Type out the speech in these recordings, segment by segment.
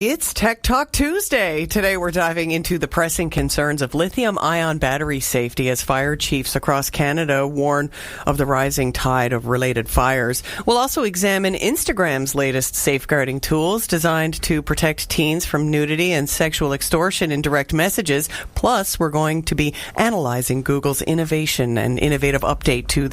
It's Tech Talk Tuesday. Today we're diving into the pressing concerns of lithium-ion battery safety as fire chiefs across Canada warn of the rising tide of related fires. We'll also examine Instagram's latest safeguarding tools designed to protect teens from nudity and sexual extortion in direct messages. Plus, we're going to be analyzing Google's innovation and innovative update to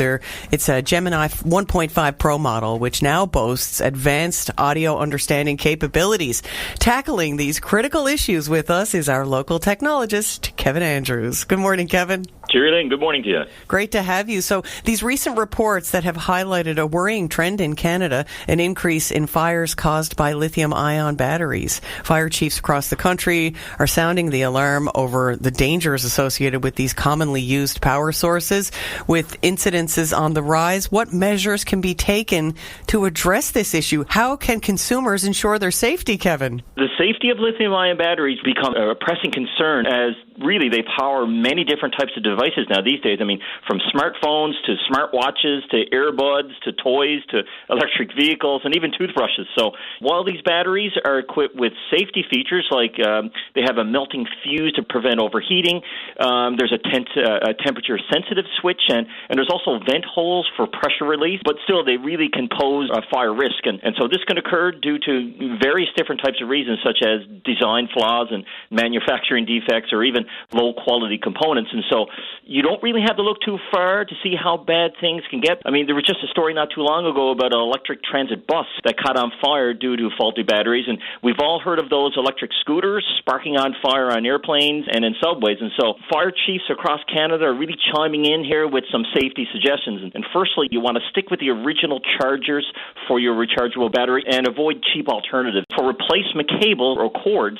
its Gemini 1.5 Pro model, which now boasts advanced audio understanding capabilities. Tackling these critical issues with us is our local technologist, Kevin Andrews. Good morning, Kevin. Cheerio, good morning to you. Great to have you. So these recent reports that have highlighted a worrying trend in Canada, an increase in fires caused by lithium-ion batteries. Fire chiefs across the country are sounding the alarm over the dangers associated with these commonly used power sources. With incidences on the rise, what measures can be taken to address this issue? How can consumers ensure their safety, Kevin? The safety of lithium-ion batteries become a pressing concern as really they power many different types of devices now these days. I mean, from smartphones to smartwatches to earbuds to toys to electric vehicles and even toothbrushes. So while these batteries are equipped with safety features like they have a melting fuse to prevent overheating, there's a temperature-sensitive switch, and there's also vent holes for pressure release, but still they really can pose a fire risk. And so this can occur due to various different types of reasons, such as design flaws and manufacturing defects or even low-quality components. And so you don't really have to look too far to see how bad things can get. I mean, there was just a story not too long ago about an electric transit bus that caught on fire due to faulty batteries, and we've all heard of those electric scooters sparking on fire on airplanes and in subways. And so fire chiefs across Canada are really chiming in here with some safety suggestions. And firstly, you want to stick with the original chargers for your rechargeable battery and avoid cheap alternatives. For replacement cable or cords,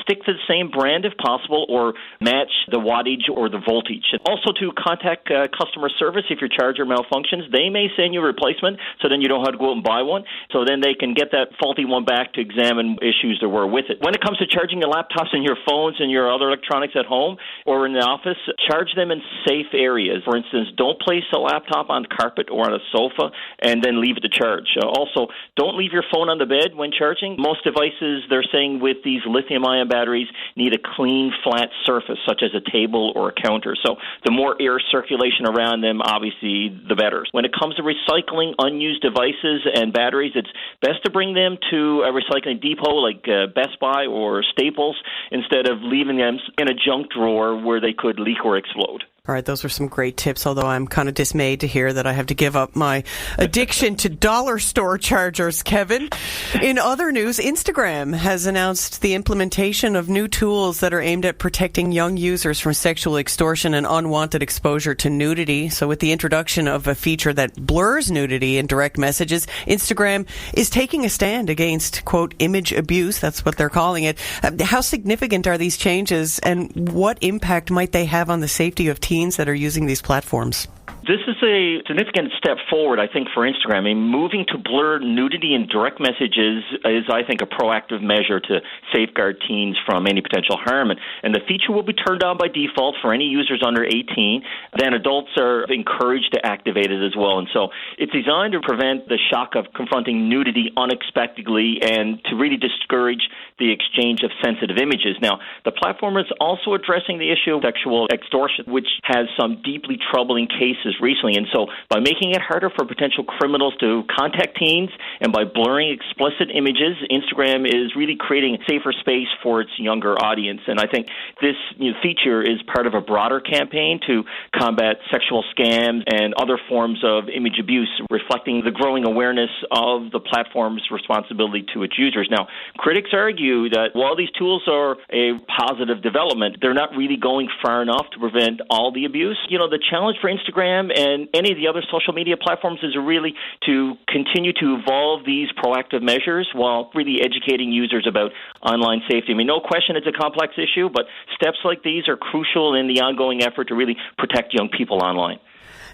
stick to the same brand if possible or match the wattage or the voltage. And also to contact customer service if your charger malfunctions. They may send you a replacement, so then you don't have to go out and buy one. So then they can get that faulty one back to examine issues there were with it. When it comes to charging your laptops and your phones and your other electronics at home or in the office, charge them in safe areas. For instance, don't place a laptop on carpet or on a sofa and then leave it to charge. Also, don't leave your phone on the bed when charging. Most devices, they're saying with these lithium-ion batteries, need a clean, flat surface, such as a table or a counter. So the more air circulation around them, obviously, the better. When it comes to recycling unused devices and batteries, it's best to bring them to a recycling depot like Best Buy or Staples instead of leaving them in a junk drawer where they could leak or explode. All right, those were some great tips, although I'm kind of dismayed to hear that I have to give up my addiction to dollar store chargers, Kevin. In other news, Instagram has announced the implementation of new tools that are aimed at protecting young users from sexual extortion and unwanted exposure to nudity. So with the introduction of a feature that blurs nudity in direct messages, Instagram is taking a stand against, quote, image abuse. That's what they're calling it. How significant are these changes, and what impact might they have on the safety of teens that are using these platforms? This is a significant step forward, I think, for Instagram. I mean, moving to blur nudity in direct messages is, I think, a proactive measure to safeguard teens from any potential harm. And the feature will be turned on by default for any users under 18. Then adults are encouraged to activate it as well. And so it's designed to prevent the shock of confronting nudity unexpectedly and to really discourage the exchange of sensitive images. Now, the platform is also addressing the issue of sexual extortion, which has some deeply troubling cases recently. And so by making it harder for potential criminals to contact teens and by blurring explicit images, Instagram is really creating a safer space for its younger audience. And I think this feature is part of a broader campaign to combat sexual scams and other forms of image abuse, reflecting the growing awareness of the platform's responsibility to its users. Now, critics argue that while these tools are a positive development, they're not really going far enough to prevent all the abuse. The challenge for Instagram and any of the other social media platforms is really to continue to evolve these proactive measures while really educating users about online safety. I mean, no question it's a complex issue, but steps like these are crucial in the ongoing effort to really protect young people online.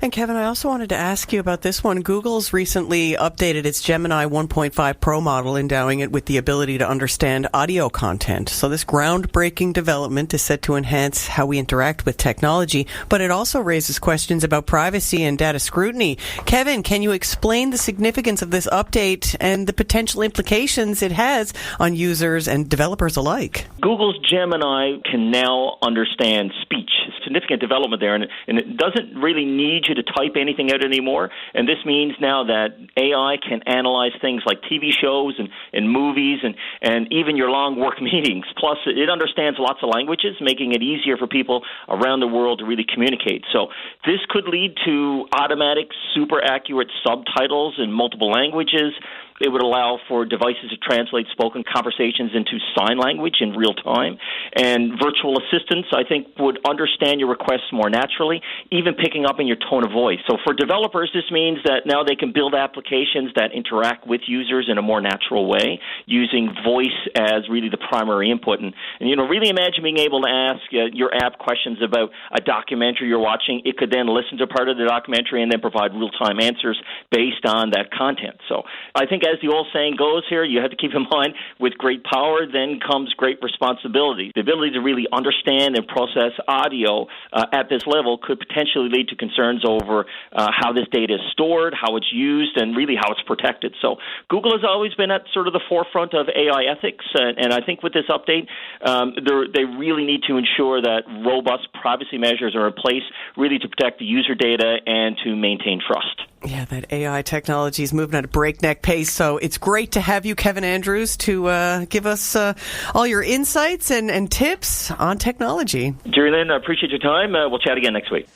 And Kevin, I also wanted to ask you about this one. Google's recently updated its Gemini 1.5 Pro model, endowing it with the ability to understand audio content. So this groundbreaking development is set to enhance how we interact with technology, but it also raises questions about privacy and data scrutiny. Kevin, can you explain the significance of this update and the potential implications it has on users and developers alike? Google's Gemini can now understand speech. Significant development there, and it doesn't really need you to type anything out anymore. And this means now that AI can analyze things like TV shows and movies and even your long work meetings. Plus, it understands lots of languages, making it easier for people around the world to really communicate. So this could lead to automatic, super accurate subtitles in multiple languages. It would allow for devices to translate spoken conversations into sign language in real time. And virtual assistants, I think, would understand your requests more naturally, even picking up in your tone of voice. So for developers, this means that now they can build applications that interact with users in a more natural way, using voice as really the primary input. And really imagine being able to ask your app questions about a documentary you're watching. It could then listen to part of the documentary and then provide real-time answers based on that content. So I think, as the old saying goes here, you have to keep in mind, with great power then comes great responsibility. The ability to really understand and process audio at this level could potentially lead to concerns over how this data is stored, how it's used, and really how it's protected. So Google has always been at sort of the forefront of AI ethics, and I think with this update, they really need to ensure that robust privacy measures are in place really to protect the user data and to maintain trust. Yeah, that AI technology is moving at a breakneck pace, so it's great to have you, Kevin Andrews, to give us all your insights and tips on technology. Jerry Lynn, I appreciate your time. We'll chat again next week.